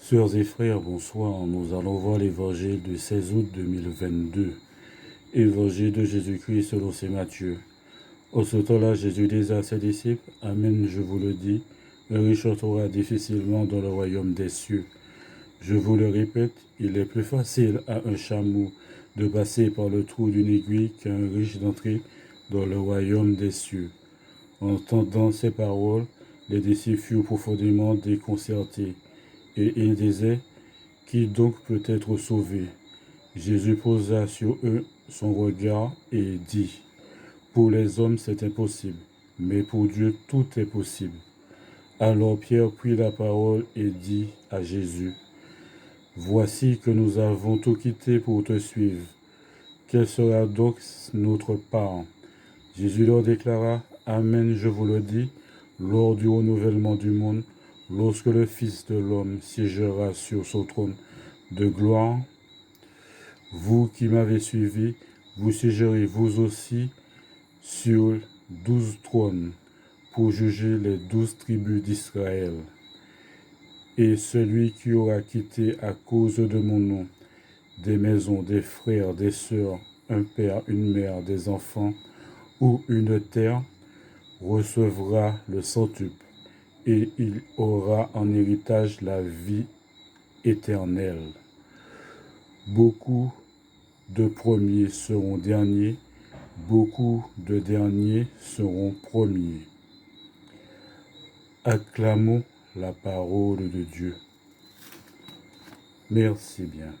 Sœurs et frères, bonsoir. Nous allons voir l'évangile du 16 août 2022. Évangile de Jésus-Christ selon saint Matthieu. En ce temps-là, Jésus dit à ses disciples, « Amen, je vous le dis, un riche entrera difficilement dans le royaume des cieux. Je vous le répète, il est plus facile à un chameau de passer par le trou d'une aiguille qu'à un riche d'entrer dans le royaume des cieux. » Entendant ces paroles, les disciples furent profondément déconcertés, et ils disaient, « Qui donc peut être sauvé ?» Jésus posa sur eux son regard et dit, « Pour les hommes c'est impossible, mais pour Dieu tout est possible. » Alors Pierre prit la parole et dit à Jésus, « Voici que nous avons tout quitté pour te suivre. Quelle sera donc notre part ?» Jésus leur déclara, « Amen, je vous le dis, lors du renouvellement du monde, lorsque le Fils de l'homme siégera sur son trône de gloire, vous qui m'avez suivi, vous siégerez vous aussi sur 12 trônes pour juger les 12 tribus d'Israël. Et celui qui aura quitté à cause de mon nom des maisons, des frères, des sœurs, un père, une mère, des enfants ou une terre, recevra le centuple, et il aura en héritage la vie éternelle. Beaucoup de premiers seront derniers, beaucoup de derniers seront premiers. » Acclamons la parole de Dieu. Merci bien.